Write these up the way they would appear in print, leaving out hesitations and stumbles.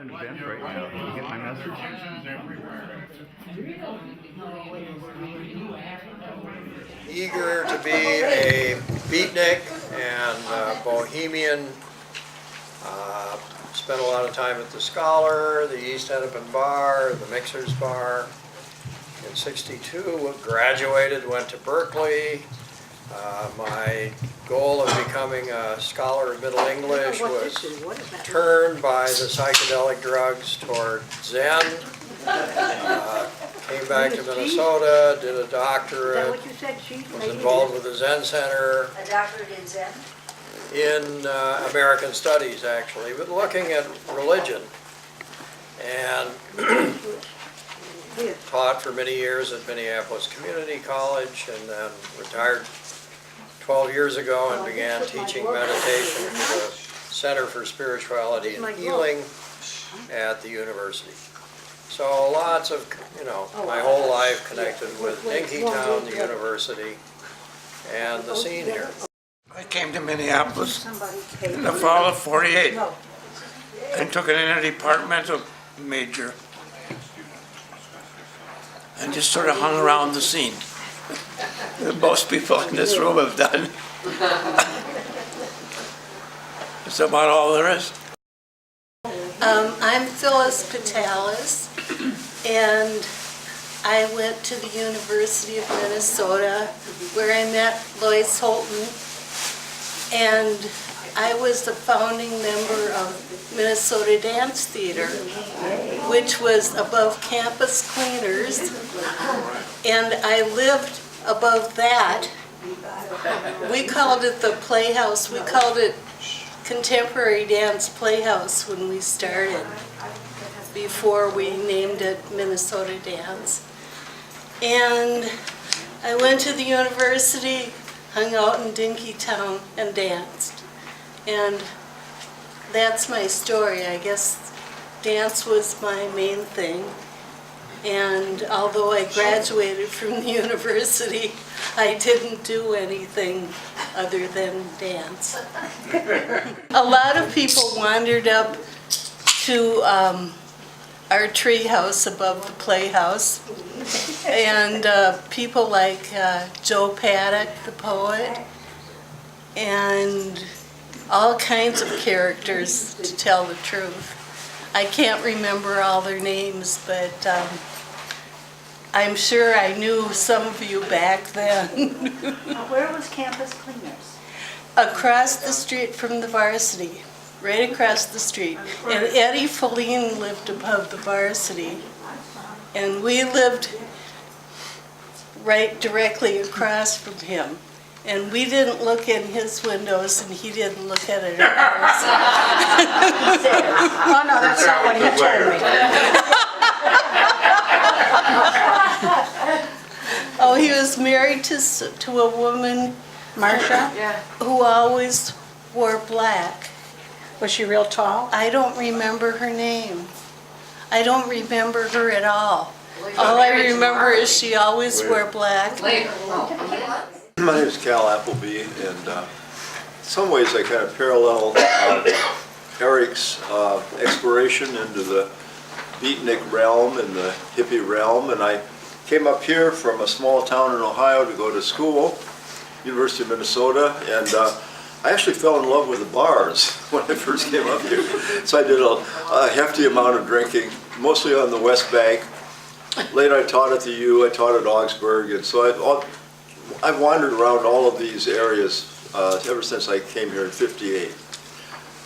an event right now. Did you get my message? Eager to be a beatnik and bohemian. Spent a lot of time at the Scholar, the East Hennepin Bar, the Mixers Bar. In '62, graduated, went to Berkeley. My goal of becoming a scholar of Middle English was turned by the psychedelic drugs toward Zen. Came back to Minnesota, did a doctorate, was involved with the Zen Center. A doctorate in Zen? In American Studies, actually, but looking at religion. And taught for many years at Minneapolis Community College, and then retired 12 years ago and began teaching meditation for the Center for Spirituality and Healing at the university. So lots of, my whole life connected with Dinkytown, the university, and the scene here. I came to Minneapolis in the fall of '48 and took an interdepartmental major and just sort of hung around the scene. Most people in this room have done. That's about all there is. I'm Phyllis Patalis, and I went to the University of Minnesota where I met Lois Holton, and I was the founding member of Minnesota Dance Theater, which was above Campus Cleaners, and I lived above that. We called it the Playhouse. We called it Contemporary Dance Playhouse when we started, before we named it Minnesota Dance. And I went to the university, hung out in Dinkytown, and danced. And that's my story. I guess dance was my main thing. And although I graduated from the university, I didn't do anything other than dance. A lot of people wandered up to our tree house above the playhouse, and people like Joe Paddock, the poet, and all kinds of characters, to tell the truth. I can't remember all their names, but I'm sure I knew some of you back then. Where was Campus Cleaners? Across the street from the varsity, right across the street. And Eddie Feline lived above the varsity. And we lived right directly across from him. And we didn't look in his windows, and he didn't look at it ours. Oh, no, that's not what he told me. Oh, he was married to a woman, Marcia? who always wore black. Was she real tall? I don't remember her name. I don't remember her at all. All I remember is she always wore black. My name is Cal Appleby, and in some ways I kind of parallel Eric's exploration into the beatnik realm and the hippie realm, and I came up here from a small town in Ohio to go to school, University of Minnesota, and I actually fell in love with the bars when I first came up here. So I did a hefty amount of drinking, mostly on the West Bank. Later I taught at the U, I taught at Augsburg, and so I've wandered around all of these areas ever since I came here in '58.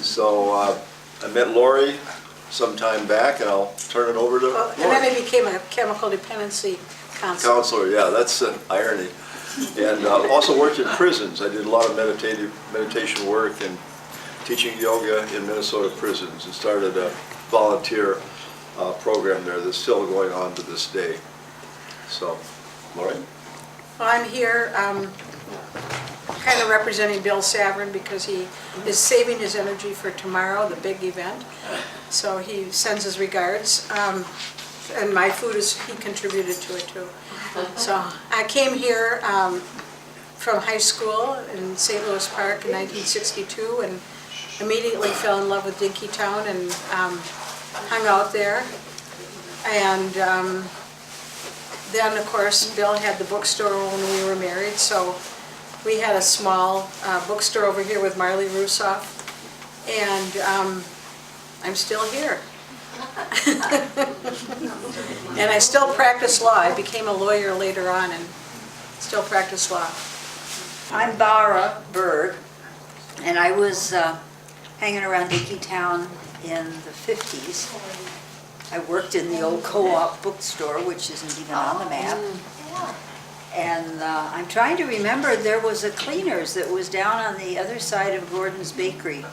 So I met Lori some time back, and I'll turn it over to Lori. And then he became a chemical dependency counselor. Counselor, yeah, that's an irony. And also worked in prisons. I did a lot of meditation work and teaching yoga in Minnesota prisons, and started a volunteer program there that's still going on to this day. So, Lori? Well, I'm here kind of representing Bill Savrin because he is saving his energy for tomorrow, the big event. So he sends his regards. And my food he contributed to it too. So I came here from high school in St. Louis Park in 1962 and immediately fell in love with Dinkytown and hung out there. And then, of course, Bill had the bookstore when we were married, so we had a small bookstore over here with Marley Rusoff, and I'm still here. And I still practice law. I became a lawyer later on and still practice law. I'm Bara Berg, and I was hanging around Dinkytown in the 50s. I worked in the old co-op bookstore, which isn't even on the map. And I'm trying to remember, there was a Cleaners that was down on the other side of Gordon's Bakery.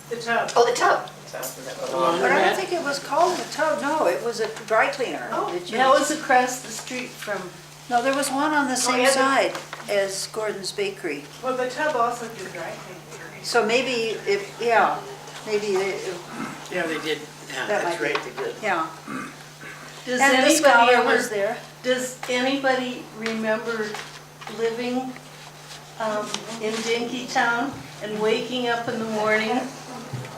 The tub. Oh, the tub. But I don't think it was called the Tub, no, it was a dry cleaner. That was across the street from, No, there was one on the same yeah, side as Gordon's Bakery. Well, the tub also did dry cleaning. So maybe, maybe, Yeah, they did. Yeah, That that's might be- right, they did. yeah. does And the anybody scholar was ever, there. does anybody remember living in Dinkytown and waking up in the morning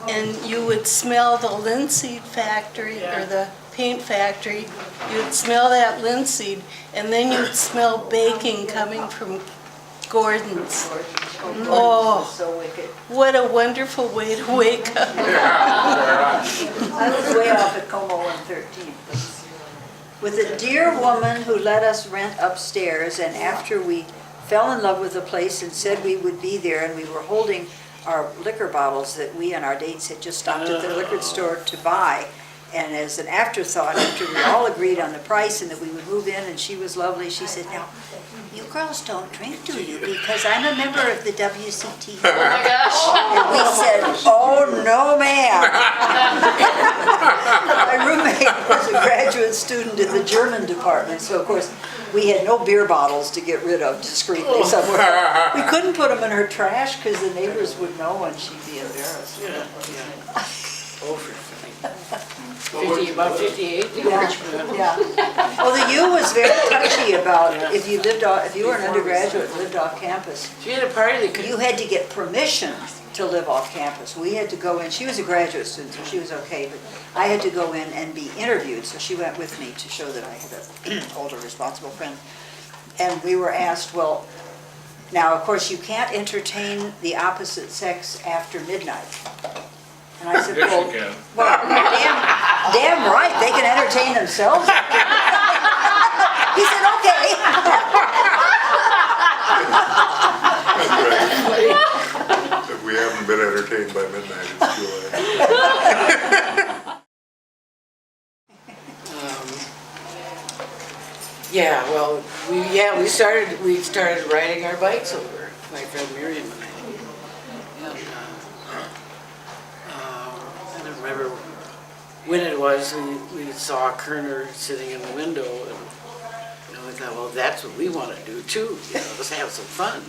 and you would smell the linseed factory or the paint factory, you'd smell that linseed, and then you'd smell baking coming from Gordon's. Oh, So wicked. what a wonderful way to wake up. I was way off at Como on 13th. With a dear woman who let us rent upstairs, and after we fell in love with the place and said we would be there, and we were holding our liquor bottles that we and our dates had just stopped at the liquor store to buy. And as an afterthought, after we all agreed on the price and that we would move in, and she was lovely, she said, "Now, you girls don't drink, do you? Because I'm a member of the WCT." Oh my gosh. And we said, "Oh, no, ma'am." My roommate was a graduate student in the German department, so of course, we had no beer bottles to get rid of discreetly somewhere. We couldn't put them in her trash because the neighbors would know and she'd be embarrassed. Yeah, yeah. Over. 50, about 58. Yeah. Well, the U was very touchy about if you were an undergraduate and lived off campus, She had a party that could. you had to get permission to live off campus. We had to go in, she was a graduate student, so she was okay, but I had to go in and be interviewed, so she went with me to show that I had an older, responsible friend. And we were asked, well, now, of course, you can't entertain the opposite sex after midnight. And I said, well, damn right, they can entertain themselves. He said, okay. If we haven't been entertained by midnight, it's too late. Yeah, well, we started riding our bikes over, my friend Miriam and I. And, I don't remember when it was, we saw Kerner sitting in the window, and we thought, well, that's what we want to do too, let's have some fun.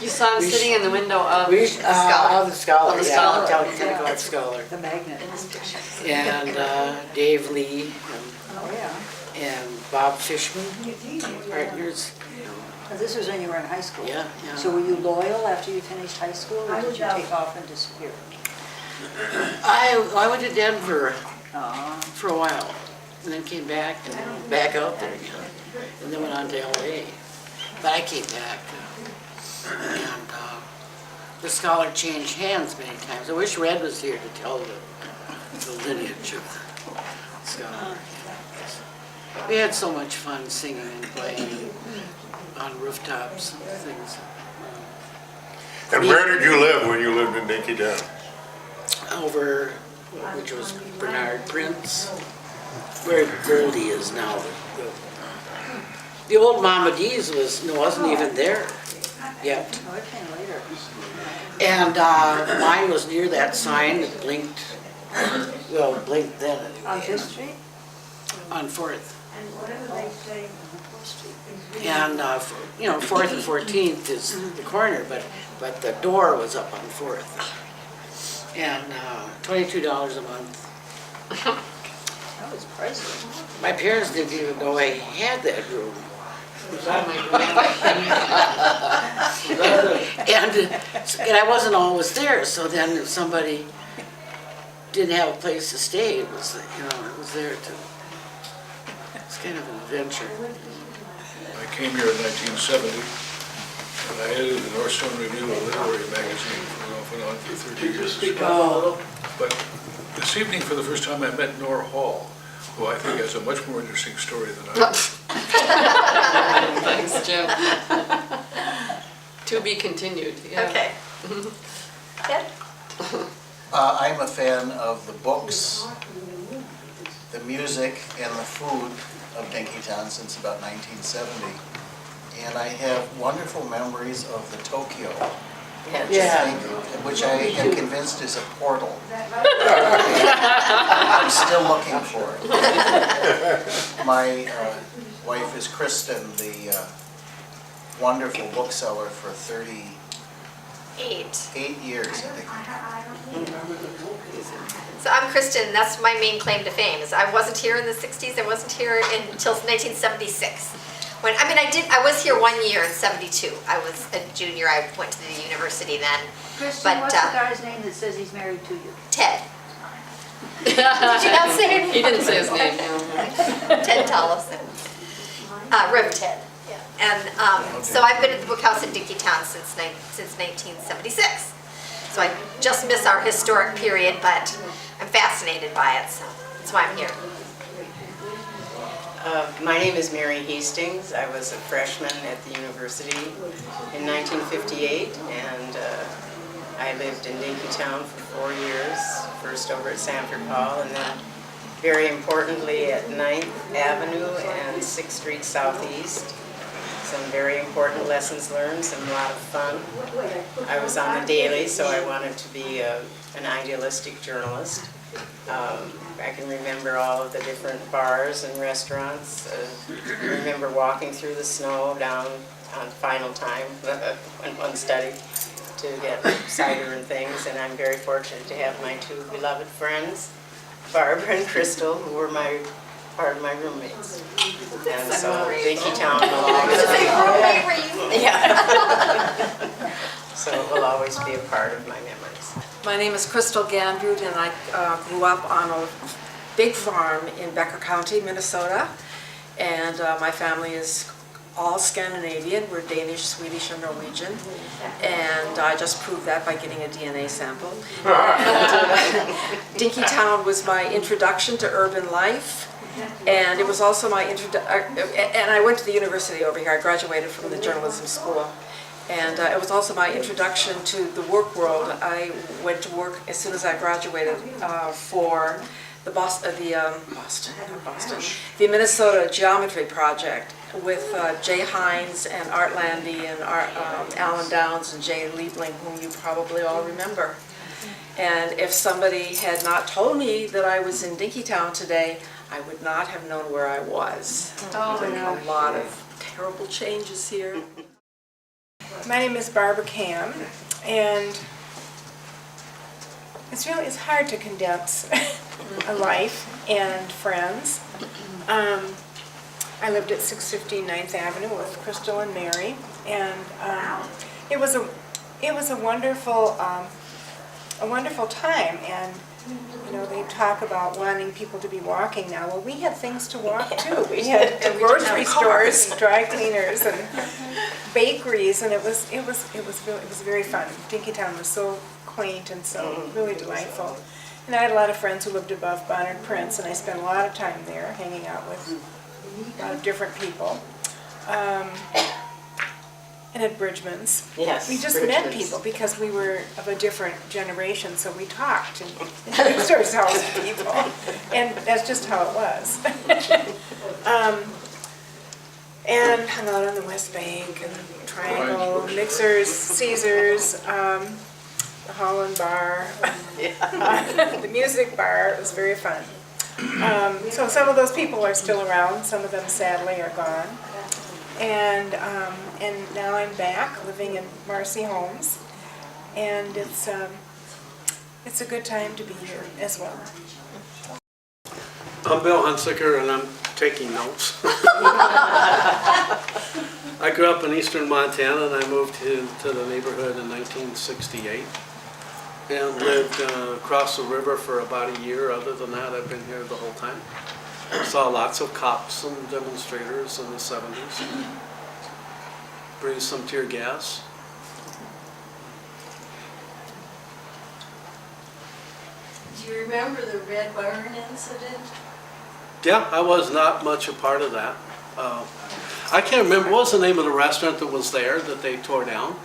You saw him We sitting in the window of We, the Scholar. of the Scholar, Of the yeah, Scholar. Kennicott Scholar. The magnet. In this picture. And Dave Lee Oh, yeah. and Bob Fishman, partners. This was when you were in high school? Yeah, yeah. So were you loyal after you finished high school, or did you take off and disappear? I went to Denver Oh, for a while, and then came back and back out there again, and then went on to LA. But I came back, and the Scholar changed hands many times. I wish Red was here to tell the lineage of the Scholar. We had so much fun singing and playing on rooftops and things. And where did you live when you lived in Dinkytown? Over, which was Bernard Prince, where Goldie is now. The old Mama D's wasn't even there yet. oh, it came later. And mine was near that sign that blinked, well, blinked then On anyway, Fifth Street? on 4th. And what did they say on Fourth Street? And, 4th and 14th is the corner, but the door was up on 4th. And $22 a month. That was pricey. My parents didn't even know I had that room. And I wasn't always there, so then if somebody didn't have a place to stay. It was, it was there to, it's kind of an adventure. I came here in 1970, and I edited the Northstone Review, a literary magazine, off and on for 30 years. But this evening, for the first time, I met Nora Hall, who I think has a much more interesting story than I do. Thanks, Jim. To be continued, yeah. Okay. Ed? I'm a fan of the books, the music, and the food of Dinkytown since about 1970. And I have wonderful memories of the Tokyo, which I am convinced is a portal. I'm still looking for it. My wife is Kristen, the wonderful bookseller for 38 years, I think. So I'm Kristen, that's my main claim to fame, is I wasn't here in the 60s, I wasn't here until 1976. I was here 1 year in 72. I was a junior, I went to the university then. Kristen, what's the guy's name that says he's married to you? Ted. Did you not say it? He didn't say his name. Ted Tollefson. Rev Ted. And so I've been at the Book House in Dinkytown since 1976. So I just miss our historic period, but I'm fascinated by it, so that's why I'm here. My name is Mary Hastings. I was a freshman at the university in 1958, and I lived in Dinkytown for 4 years, first over at Sanford Hall, and then very importantly at 9th Avenue and 6th Street Southeast. Some very important lessons learned, some lot of fun. I was on the Daily, so I wanted to be an idealistic journalist. I can remember all of the different bars and restaurants. I remember walking through the snow down on final time in one study to get cider and things, and I'm very fortunate to have my two beloved friends, Barbara and Crystal, who were part of my roommates. And so Dinkytown will always so it will always be a part of my memories. My name is Crystal Gandrud, and I grew up on a big farm in Becker County, Minnesota. And my family is all Scandinavian. We're Danish, Swedish, and Norwegian. And I just proved that by getting a DNA sample. Dinkytown was my introduction to urban life. And it was also my and I went to the university over here. I graduated from the journalism school. And it was also my introduction to the work world. I went to work as soon as I graduated for the the Minnesota Geometry Project with Jay Hines and Art Landy and Alan Downs and Jay Liebling, whom you probably all remember. And if somebody had not told me that I was in Dinkytown today, I would not have known where I was. Oh, There's been a lot of terrible changes here. My name is Barbara Cam, and it's hard to condense a life and friends. I lived at 615 9th Avenue with Crystal and Mary, and it was a wonderful time. And you know, they talk about wanting people to be walking now. Well, we had things to walk to. We had grocery stores, dry cleaners, and bakeries, and it was very fun. Dinkytown was so quaint and so really delightful. And I had a lot of friends who lived above Bonner Prince, and I spent a lot of time there hanging out with a lot of different people. And at Bridgman's. Yes, we just Bridgman's. met people because we were of a different generation, so we talked and introduced ourselves to people. And that's just how it was. And hung out on the West Bank and Triangle, Mixers, Caesars, the Holland Bar, the music bar. It was very fun. So some of those people are still around. Some of them sadly are gone. And now I'm back living in Marcy Homes, and it's a good time to be here as well. I'm Bill Hunsaker, and I'm taking notes. I grew up in eastern Montana, and I moved to the neighborhood in 1968. and lived across the river for about a year. Other than that, I've been here the whole time. Saw lots of cops and demonstrators in the 70s. Breathed some tear gas. Do you remember the Red Barn incident? Yeah, I was not much a part of that. I can't remember, what was the name of the restaurant that was there that they tore down?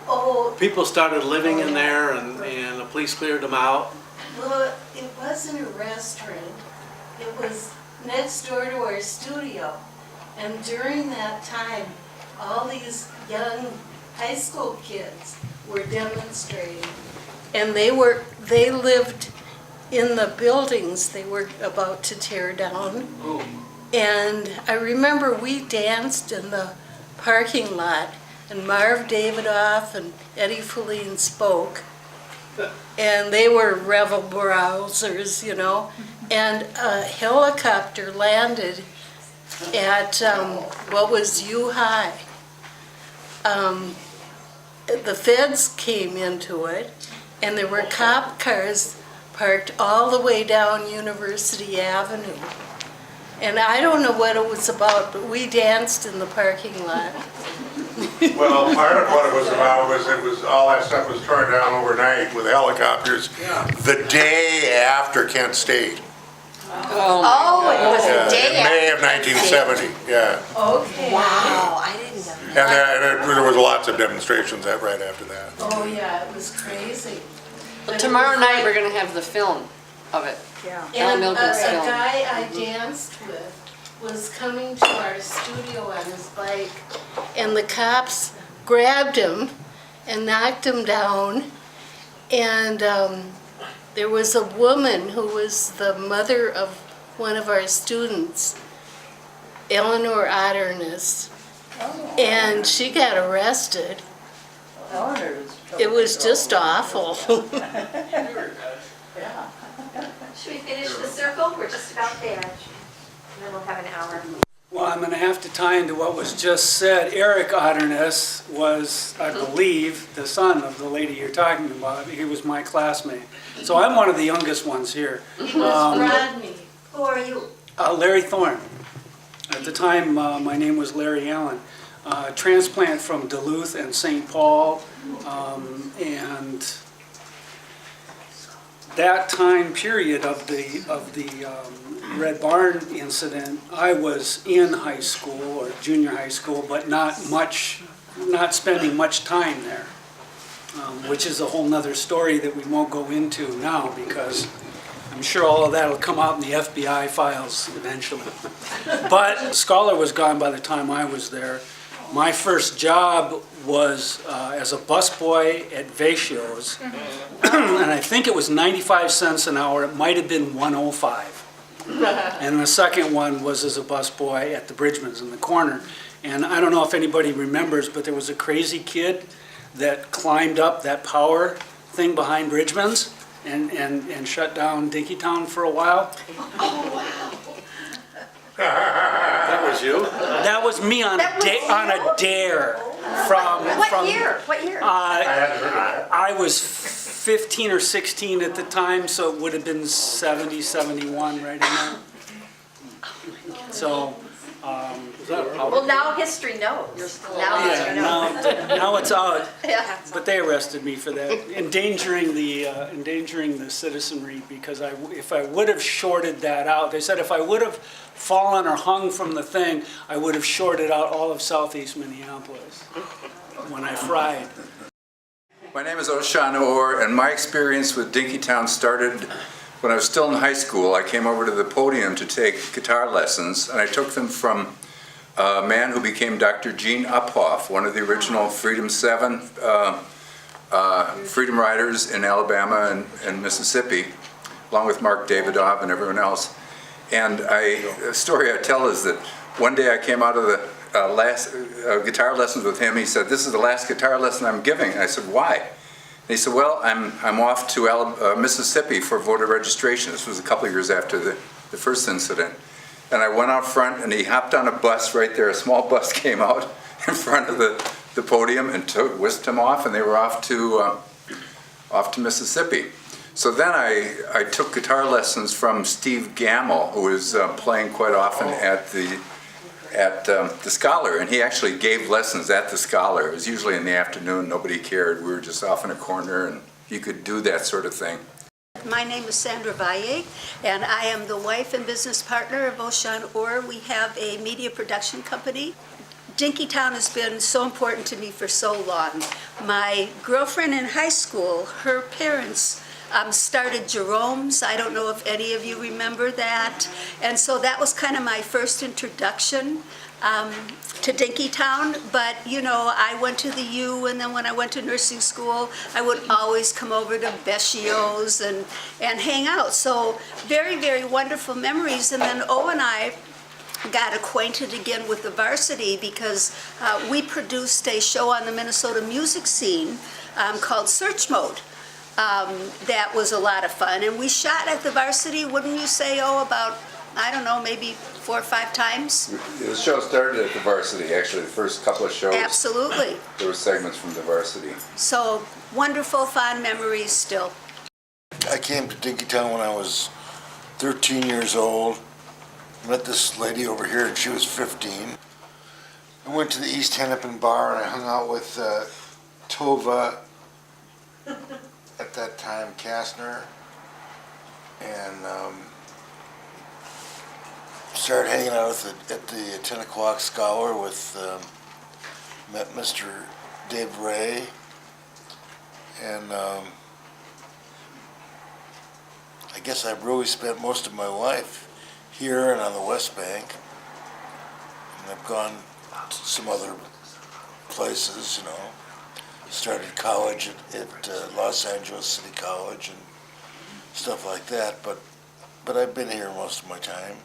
Oh, People started living in there and the police cleared them out. well, it wasn't a restaurant. It was next door to our studio. And during that time, all these young high school kids were demonstrating. And they lived in the buildings they were about to tear down. And I remember we danced in the parking lot, and Marv Davidoff and Eddie Feline spoke, and they were rebel browsers, you know. And a helicopter landed at what was U High. The feds came into it, and there were cop cars parked all the way down University Avenue. And I don't know what it was about, but we danced in the parking lot. Well, part of what it was about was all that stuff was torn down overnight with helicopters the day after Kent State. Oh, it was Yeah, the day in May after. of 1970, yeah. Okay. Wow, I didn't know that. And there was lots of demonstrations right after that. Oh, yeah, it was crazy. But tomorrow night, we're gonna have the film of it. Alan And a Milgren's film. guy I danced with was coming to our studio on his bike, and the cops grabbed him and knocked him down. And there was a woman who was the mother of one of our students, Eleanor Otterness, and she got arrested. It was just awful. Should we finish the circle? We're just about there. And then we'll have an hour. Well, I'm going to have to tie into what was just said. Eric Otterness was, I believe, the son of the lady you're talking about. He was my classmate. So I'm one of the youngest ones here. He was Rodney. Who are you? Larry Thorne. At the time, my name was Larry Allen. Transplant from Duluth and St. Paul. And that time period of the Red Barn incident, I was in high school or junior high school, but not spending much time there, which is a whole nother story that we won't go into now because I'm sure all of that will come out in the FBI files eventually. But Scholar was gone by the time I was there. My first job was as a busboy at Vecchio's, and I think it was 95 cents an hour. It might have been 105. And the second one was as a busboy at the Bridgman's in the corner. And I don't know if anybody remembers, but there was a crazy kid that climbed up that power thing behind Bridgman's and shut down Dinkytown for a while. Oh, wow. That was you? That was me on a dare from. What year? What year? I was 15 or 16 at the time, so it would have been 70, 71 right in there. So. Well, now history knows. Now history knows. Now it's out. Yeah. But they arrested me for that, endangering the citizenry, because if I would have shorted that out, they said if I would have fallen or hung from the thing, I would have shorted out all of southeast Minneapolis when I fried. My name is Oshan Orr, and my experience with Dinkytown started when I was still in high school. I came over to the podium to take guitar lessons, and I took them from a man who became Dr. Gene Uphoff, one of the original Freedom 7 freedom riders in Alabama and Mississippi, along with Mark Davidoff and everyone else. And the story I tell is that one day I came out of the last guitar lessons with him. He said, "This is the last guitar lesson I'm giving." And I said, "Why?" And he said, "Well, I'm off to Mississippi for voter registration." This was a couple of years after the first incident. And I went out front, and he hopped on a bus right there. A small bus came out in front of the the podium and whisked him off, and they were off to Mississippi. So then I took guitar lessons from Steve Gamble, who was playing quite often at the Scholar, and he actually gave lessons at the Scholar. It was usually in the afternoon, nobody cared. We were just off in a corner, and you could do that sort of thing. My name is Sandra Valle, and I am the wife and business partner of Oshan Orr. We have a media production company. Dinkytown has been so important to me for so long. My girlfriend in high school, her parents started Jerome's. I don't know if any of you remember that. And so that was kind of my first introduction to Dinkytown. But, you know, I went to the U, and then when I went to nursing school, I would always come over to Becchio's and hang out. So very, very wonderful memories. And then O and I got acquainted again with the varsity because we produced a show on the Minnesota music scene called Search Mode. That was a lot of fun. And we shot at the varsity, wouldn't you say, about, I don't know, maybe 4 or 5 times? The show started at the varsity, actually, the first couple of shows. Absolutely. There were segments from the varsity. So wonderful, fond memories still. I came to Dinkytown when I was 13 years old. Met this lady over here, and she was 15. I went to the East Hennepin Bar, and I hung out with Tova, at that time, Kastner, and started hanging out at the 10 o'clock Scholar with, met Mr. Dave Ray, and I guess I've really spent most of my life here and on the West Bank, and I've gone to some other places, you know. Started college at Los Angeles City College and stuff like that, but I've been here most of my time.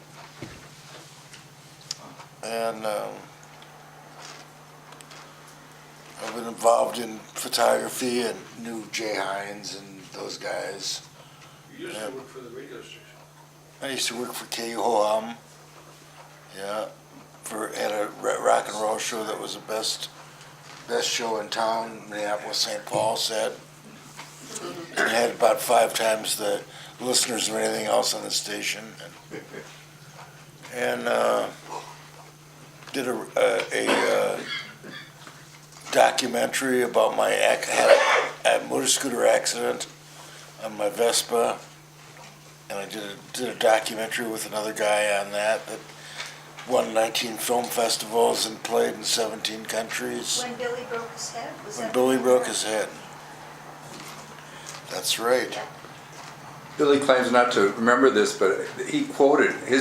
And I've been involved in photography and knew Jay Hines and those guys. You used to work for the radio station. I used to work for KUOM, yeah, had a rock and roll show that was the best show in town, Minneapolis, St. Paul said. And had about 5 times the listeners of anything else on the station. And did a documentary about my had a motor scooter accident on my Vespa. And I did a documentary with another guy on that won 19 film festivals and played in 17 countries. When Billy broke his head? When Billy broke his head. That's right. Billy claims not to remember this, but his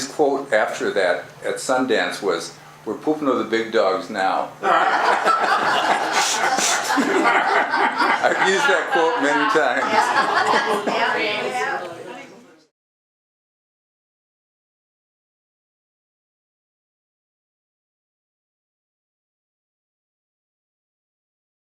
quote after that at Sundance was, "We're pooping to the big dogs now." I've used that quote many times. Yeah.